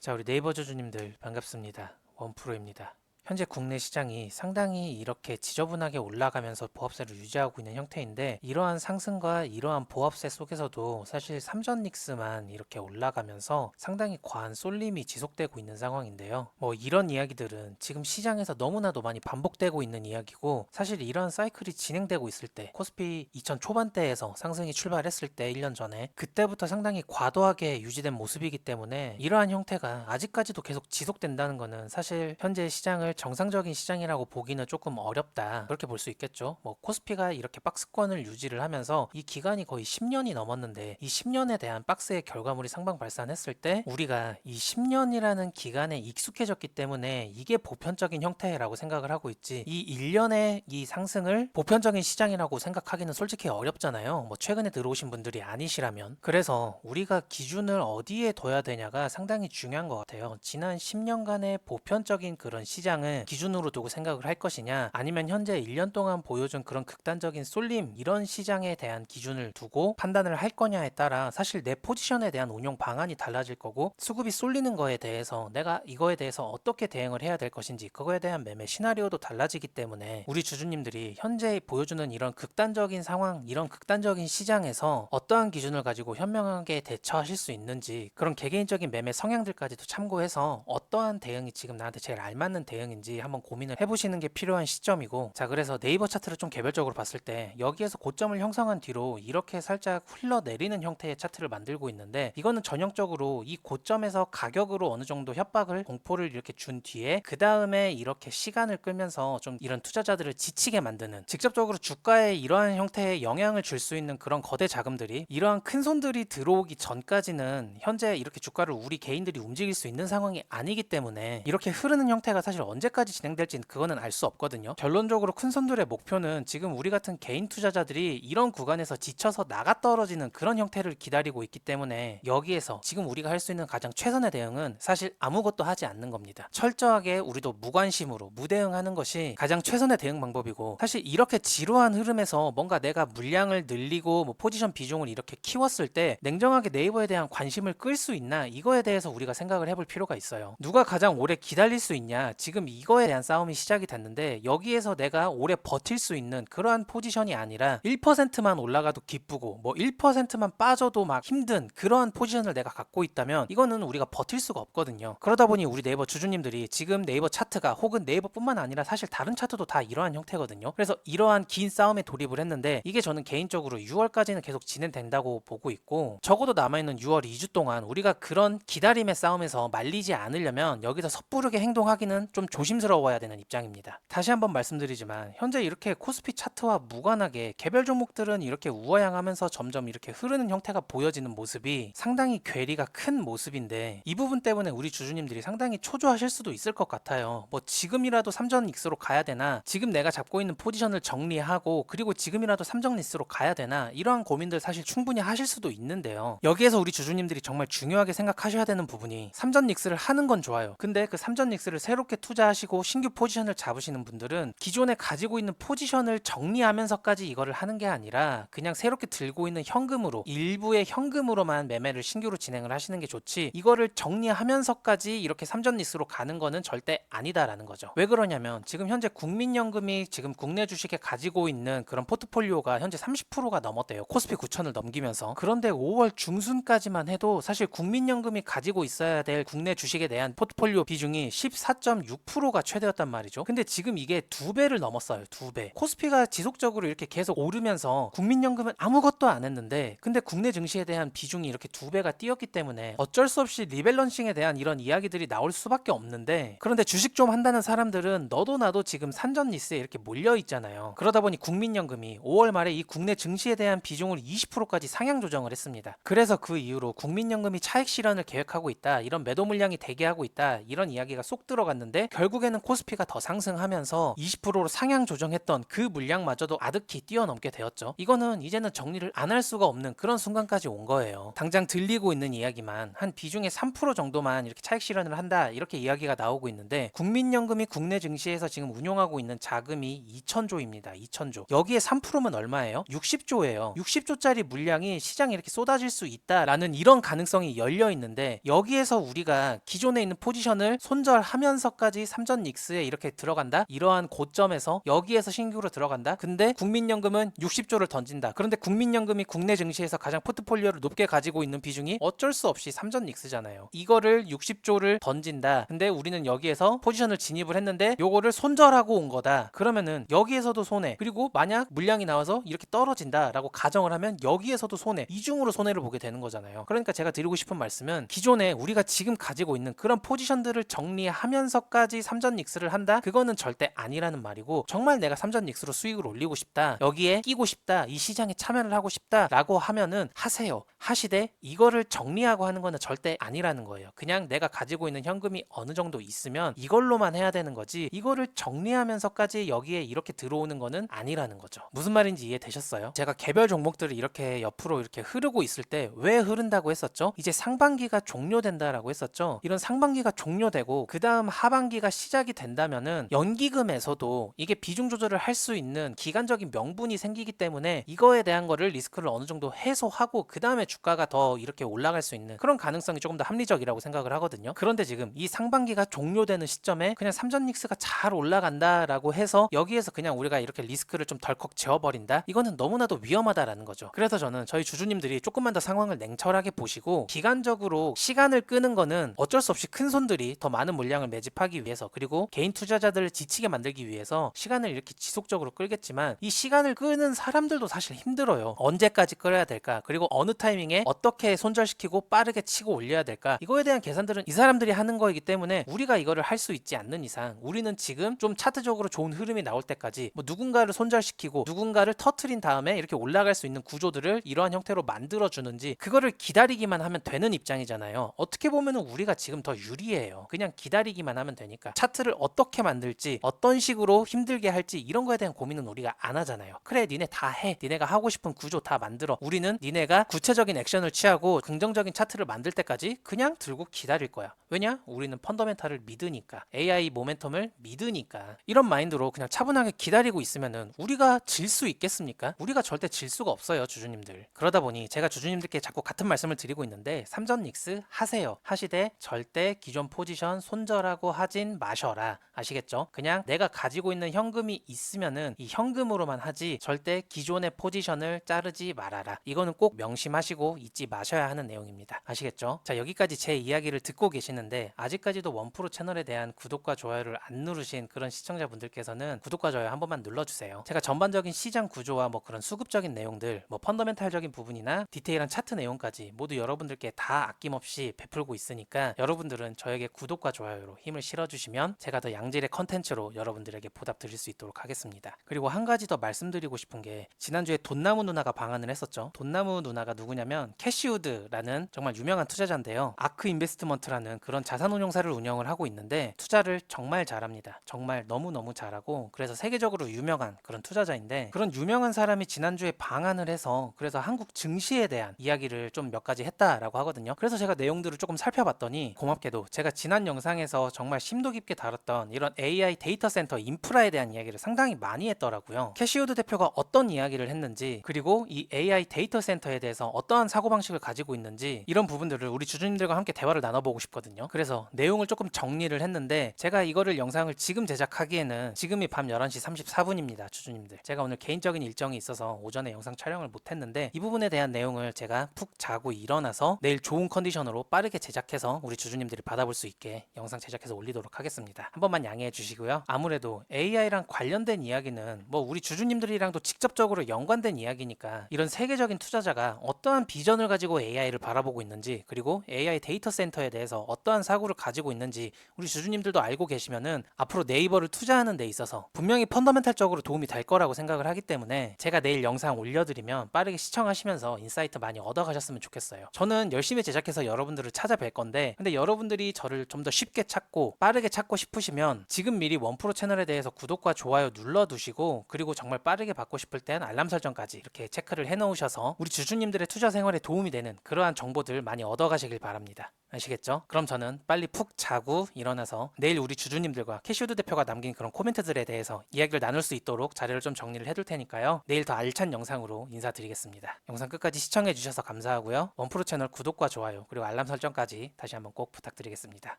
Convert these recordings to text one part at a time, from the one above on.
자, 우리 네이버 주주님들 반갑습니다. 원프로입니다. 현재 국내 시장이 상당히 이렇게 지저분하게 올라가면서 보합세를 유지하고 있는 형태인데, 이러한 상승과 이러한 보합세 속에서도 사실 삼전 닉스만 이렇게 올라가면서 상당히 과한 쏠림이 지속되고 있는 상황인데요. 뭐 이런 이야기들은 지금 시장에서 너무나도 많이 반복되고 있는 이야기고, 사실 이러한 사이클이 진행되고 있을 때 코스피 2000 초반대에서 상승이 출발했을 때 1년 전에 그때부터 상당히 과도하게 유지된 모습이기 때문에 이러한 형태가 아직까지도 계속 지속된다는 것은 사실 현재 시장을 정상적인 시장이라고 보기는 조금 어렵다, 그렇게 볼 수 있겠죠. 뭐 코스피가 이렇게 박스권을 유지를 하면서 이 기간이 거의 10년이 넘었는데, 이 10년에 대한 박스의 결과물이 상방 발산했을 때 우리가 이 10년이라는 기간에 익숙해졌기 때문에 이게 보편적인 형태라고 생각을 하고 있지, 이 1년의 이 상승을 보편적인 시장이라고 생각하기는 솔직히 어렵잖아요. 뭐 최근에 들어오신 분들이 아니시라면. 그래서 우리가 기준을 어디에 둬야 되냐가 상당히 중요한 것 같아요. 지난 10년간의 보편적인 그런 시장을 기준으로 두고 생각을 할 것이냐, 아니면 현재 1년 동안 보여준 그런 극단적인 쏠림, 이런 시장에 대한 기준을 두고 판단을 할 거냐에 따라 사실 내 포지션에 대한 운용 방안이 달라질 거고, 수급이 쏠리는 거에 대해서 내가 이거에 대해서 어떻게 대응을 해야 될 것인지, 그거에 대한 매매 시나리오도 달라지기 때문에 우리 주주님들이 현재 보여주는 이런 극단적인 상황, 이런 극단적인 시장에서 어떠한 기준을 가지고 현명하게 대처하실 수 있는지, 그런 개개인적인 매매 성향들까지도 참고해서 어떠한 대응이 지금 나한테 제일 알맞는 대응인지 한번 고민을 해보시는 게 필요한 시점이고, 자, 그래서 네이버 차트를 좀 개별적으로 봤을 때 여기에서 고점을 형성한 뒤로 이렇게 살짝 흘러내리는 형태의 차트를 만들고 있는데, 이거는 전형적으로 이 고점에서 가격으로 어느 정도 협박을, 공포를 이렇게 준 뒤에 그 다음에 이렇게 시간을 끌면서 좀 이런 투자자들을 지치게 만드는, 직접적으로 주가에 이러한 형태의 영향을 줄 수 있는 그런 거대 자금들이, 이러한 큰 손들이 들어오기 전까지는 현재 이렇게 주가를 우리 개인들이 움직일 수 있는 상황이 아니기 때문에 이렇게 흐르는 형태가 사실 언제까지 진행될지는 그거는 알 수 없거든요. 결론적으로 큰 손들의 목표는 지금 우리 같은 개인 투자자들이 이런 구간에서 지쳐서 나가 떨어지는 그런 형태를 기다리고 있기 때문에, 여기에서 지금 우리가 할 수 있는 가장 최선의 대응은 사실 아무것도 하지 않는 겁니다. 철저하게 우리도 무관심으로 무대응하는 것이 가장 최선의 대응 방법이고, 사실 이렇게 지루한 흐름에서 뭔가 내가 물량을 늘리고 뭐 포지션 비중을 이렇게 키웠을 때 냉정하게 네이버에 대한 관심을 끌 수 있나, 이거에 대해서 우리가 생각을 해볼 필요가 있어요. 누가 가장 오래 기다릴 수 있냐, 지금 이거에 대한 싸움이 시작이 됐는데, 여기에서 내가 오래 버틸 수 있는 그러한 포지션이 아니라 1%만 올라가도 기쁘고 뭐 1%만 빠져도 막 힘든 그러한 포지션을 내가 갖고 있다면 이거는 우리가 버틸 수가 없거든요. 그러다 보니 우리 네이버 주주님들이 지금 네이버 차트가, 혹은 네이버뿐만 아니라 사실 다른 차트도 다 이러한 형태거든요. 그래서 이러한 긴 싸움에 돌입을 했는데, 이게 저는 개인적으로 6월까지는 계속 진행된다고 보고 있고, 적어도 남아있는 6월 2주 동안 우리가 그런 기다림의 싸움에서 말리지 않으려면 여기서 섣부르게 행동하기는 좀 조심스러워야 되는 입장입니다. 다시 한번 말씀드리지만 현재 이렇게 코스피 차트와 무관하게 개별 종목들은 이렇게 우아향하면서 점점 이렇게 흐르는 형태가 보여지는 모습이 상당히 괴리가 큰 모습인데, 이 부분 때문에 우리 주주님들이 상당히 초조하실 수도 있을 것 같아요. 뭐 지금이라도 삼전 닉스로 가야 되나, 지금 내가 잡고 있는 포지션을 정리하고 그리고 지금이라도 삼전 닉스로 가야 되나, 이러한 고민들 사실 충분히 하실 수도 있는데요. 여기에서 우리 주주님들이 정말 중요하게 생각하셔야 되는 부분이, 삼전 닉스를 하는 건 좋아요. 근데 그 삼전 닉스를 새롭게 투자하시고 신규 포지션을 잡으시는 분들은 기존에 가지고 있는 포지션을 정리하면서까지 이거를 하는 게 아니라 그냥 새롭게 들고 있는 현금으로, 일부의 현금으로만 매매를 신규로 진행을 하시는 게 좋지, 이거를 정리하면서까지 이렇게 삼전 닉스로 가는 거는 절대 아니다라는 거죠. 왜 그러냐면 지금 현재 국민연금이 지금 국내 주식에 가지고 있는 그런 포트폴리오가 현재 30%가 넘었대요. 코스피 9천을 넘기면서. 그런데 5월 중순까지만 해도 사실 국민연금이 가지고 있어야 될 국내 주식에 대한 포트폴리오 비중이 14.6%가 최대였단 말이죠. 근데 지금 이게 2배를 넘었어요. 2배. 코스피가 지속적으로 이렇게 계속 오르면서 국민연금은 아무것도 안 했는데, 근데 국내 증시에 대한 비중이 이렇게 2배가 뛰었기 때문에 어쩔 수 없이 리밸런싱에 대한 이런 이야기들이 나올 수밖에 없는데, 그런데 주식 좀 한다는 사람들은 너도 나도 지금 산전 리스에 이렇게 몰려 있잖아요. 그러다 보니 국민연금이 5월 말에 이 국내 증시에 대한 비중을 20%까지 상향 조정을 했습니다. 그래서 그 이후로 국민연금이 차익 실현을 계획하고 있다, 이런 매도 물량이 대기하고 있다, 이런 이야기가 쏙 들어갔는데, 결국 결국에는 코스피가 더 상승하면서 20%로 상향 조정했던 그 물량마저도 아득히 뛰어넘게 되었죠. 이거는 이제는 정리를 안 할 수가 없는 그런 순간까지 온 거예요. 당장 들리고 있는 이야기만 한 비중의 3% 정도만 이렇게 차익 실현을 한다, 이렇게 이야기가 나오고 있는데, 국민연금이 국내 증시에서 지금 운용하고 있는 자금이 2,000조입니다. 2,000조. 여기에 3%면 얼마예요? 60조예요. 60조짜리 물량이 시장에 이렇게 쏟아질 수 있다라는 이런 가능성이 열려 있는데, 여기에서 우리가 기존에 있는 포지션을 손절하면서까지 삼전 닉스에 이렇게 들어간다? 이러한 고점에서 여기에서 신규로 들어간다? 근데 국민연금은 60조를 던진다. 그런데 국민연금이 국내 증시에서 가장 포트폴리오를 높게 가지고 있는 비중이 어쩔 수 없이 삼전 닉스잖아요. 이거를 60조를 던진다. 근데 우리는 여기에서 포지션을 진입을 했는데 요거를 손절하고 온 거다. 그러면은 여기에서도 손해. 그리고 만약 물량이 나와서 이렇게 떨어진다라고 가정을 하면 여기에서도 손해. 이중으로 손해를 보게 되는 거잖아요. 그러니까 제가 드리고 싶은 말씀은, 기존에 우리가 지금 가지고 있는 그런 포지션들을 정리하면서까지 삼전 닉스를 한다? 그거는 절대 아니라는 말이고, 정말 내가 삼전 닉스로 수익을 올리고 싶다, 여기에 끼고 싶다, 이 시장에 참여를 하고 싶다라고 하면은 하세요. 하시되 이거를 정리하고 하는 거는 절대 아니라는 거예요. 그냥 내가 가지고 있는 현금이 어느 정도 있으면 이걸로만 해야 되는 거지, 이거를 정리하면서까지 여기에 이렇게 들어오는 거는 아니라는 거죠. 무슨 말인지 이해되셨어요? 제가 개별 종목들을 이렇게 옆으로 이렇게 흐르고 있을 때 왜 흐른다고 했었죠? 이제 상반기가 종료된다라고 했었죠. 이런 상반기가 종료되고 그 다음 하반기가 시작이 된다면은 연기금에서도 이게 비중 조절을 할 수 있는 기간적인 명분이 생기기 때문에 이거에 대한 거를 리스크를 어느 정도 해소하고 그 다음에 주가가 더 이렇게 올라갈 수 있는 그런 가능성이 조금 더 합리적이라고 생각을 하거든요. 그런데 지금 이 상반기가 종료되는 시점에 그냥 삼전 닉스가 잘 올라간다라고 해서 여기에서 그냥 우리가 이렇게 리스크를 좀 덜컥 지워버린다? 이거는 너무나도 위험하다라는 거죠. 그래서 저는 저희 주주님들이 조금만 더 상황을 냉철하게 보시고, 기간적으로 시간을 끄는 거는 어쩔 수 없이 큰 손들이 더 많은 물량을 매집하기 위해서, 그리고 개인 투자자들을 지치게 만들기 위해서 시간을 이렇게 지속적으로 끌겠지만, 이 시간을 끄는 사람들도 사실 힘들어요. 언제까지 끌어야 될까? 그리고 어느 타이밍에 어떻게 손절시키고 빠르게 치고 올려야 될까? 이거에 대한 계산들은 이 사람들이 하는 거이기 때문에, 우리가 이거를 할 수 있지 않는 이상 우리는 지금 좀 차트적으로 좋은 흐름이 나올 때까지 뭐 누군가를 손절시키고 누군가를 터트린 다음에 이렇게 올라갈 수 있는 구조들을 이러한 형태로 만들어 주는지, 그거를 기다리기만 하면 되는 입장이잖아요. 어떻게 보면은 우리가 지금 더 유리해요. 그냥 기다리기만 하면 되니까. 차트를 어떻게 만들지, 어떤 식으로 힘들게 할지, 이런 거에 대한 고민은 우리가 안 하잖아요. 그래, 니네 다 해. 니네가 하고 싶은 구조 다 만들어. 우리는 니네가 구체적인 액션을 취하고 긍정적인 차트를 만들 때까지 그냥 들고 기다릴 거야. 왜냐? 우리는 펀더멘탈을 믿으니까, AI 모멘텀을 믿으니까. 이런 마인드로 그냥 차분하게 기다리고 있으면은 우리가 질 수 있겠습니까? 우리가 절대 질 수가 없어요, 주주님들. 그러다 보니 제가 주주님들께 자꾸 같은 말씀을 드리고 있는데, 삼전 닉스 하세요. 하시되 절대 기존 포지션 손절하고 하진 마셔라. 아시겠죠? 그냥 내가 가지고 있는 현금이 있으면은 이 현금으로만 하지, 절대 기존의 포지션을 자르지 말아라. 이거는 꼭 명심하시고 잊지 마셔야 하는 내용입니다. 아시겠죠? 자, 여기까지 제 이야기를 듣고 계시는데 아직까지도 원프로 채널에 대한 구독과 좋아요를 안 누르신 그런 시청자분들께서는 구독과 좋아요 한 번만 눌러주세요. 제가 전반적인 시장 구조와 뭐 그런 수급적인 내용들, 뭐 펀더멘탈적인 부분이나 디테일한 차트 내용까지 모두 여러분들께 다 아낌없이 베풀고 있으니까, 여러분들은 저에게 구독과 좋아요로 힘을 실어주시면 제가 더 양질의 컨텐츠로 여러분들에게 보답 드릴 수 있도록 하겠습니다. 그리고 한 가지 더 말씀드리고 싶은 게, 지난주에 돈나무 누나가 방한을 했었죠. 돈나무 누나가 누구냐면 캐시우드라는 정말 유명한 투자자인데요. 아크 인베스트먼트라는 그런 자산운용사를 운영을 하고 있는데, 투자를 정말 잘합니다. 정말 너무너무 잘하고, 그래서 세계적으로 유명한 그런 투자자인데, 그런 유명한 사람이 지난주에 방한을 해서 그래서 한국 증시에 대한 이야기를 좀 몇 가지 했다라고 하거든요. 그래서 제가 내용들을 조금 살펴봤더니, 고맙게도 제가 지난 영상에서 정말 심도 깊게 다뤘던 이런 AI 데이터 센터 인프라에 대한 이야기를 상당히 많이 했더라고요. 캐시우드 대표가 어떤 이야기를 했는지, 그리고 이 AI 데이터 센터에 대해서 어떠한 사고방식을 가지고 있는지, 이런 부분들을 우리 주주님들과 함께 대화를 나눠보고 싶거든요. 그래서 내용을 조금 정리를 했는데, 제가 이거를 영상을 지금 제작하기에는 지금이 밤 11시 34분입니다. 주주님들, 제가 오늘 개인적인 일정이 있어서 오전에 영상 촬영을 못했는데, 이 부분에 대한 내용을 제가 푹 자고 일어나서 내일 좋은 컨디션으로 빠르게 제작해서 우리 주주님들이 받아볼 수 있게 영상 제작해서 올리도록 하겠습니다. 한 번만 양해해 주시고요. 아무래도 AI랑 관련된 이야기는 뭐 우리 주주님들이랑도 직접적으로 연관된 이야기니까, 이런 세계적인 투자자가 어떠한 비전을 가지고 AI를 바라보고 있는지, 그리고 AI 데이터 센터에 대해서 어떠한 사고를 가지고 있는지 우리 주주님들도 알고 계시면은 앞으로 네이버를 투자하는 데 있어서 분명히 펀더멘탈적으로 도움이 될 거라고 생각을 하기 때문에, 제가 내일 영상 올려드리면 빠르게 시청하시면서 인사이트 많이 얻어가셨으면 좋겠어요. 저는 열심히 제작해서 여러분들을 찾아뵐 건데, 근데 여러분들이 저를 좀 더 쉽게 찾고 빠르게 찾고 싶으시면 지금 미리 원프로 채널에 대해서 구독과 좋아요 눌러두시고, 그리고 정말 빠르게 받고 싶을 땐 알람 설정까지 이렇게 체크를 해놓으셔서 우리 주주님들의 투자 생활에 도움이 되는 그러한 정보들 많이 얻어가시길 바랍니다. 아시겠죠? 그럼 저는 빨리 푹 자고 일어나서 내일 우리 주주님들과 캐시우드 대표가 남긴 그런 코멘트들에 대해서 이야기를 나눌 수 있도록 자료를 좀 정리를 해둘 테니까요. 내일 더 알찬 영상으로 인사드리겠습니다. 영상 끝까지 시청해주셔서 감사하고요. 원프로 채널 구독과 좋아요 그리고 알람 설정까지 다시 한번 꼭 부탁드리겠습니다.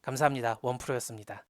감사합니다. 원프로였습니다.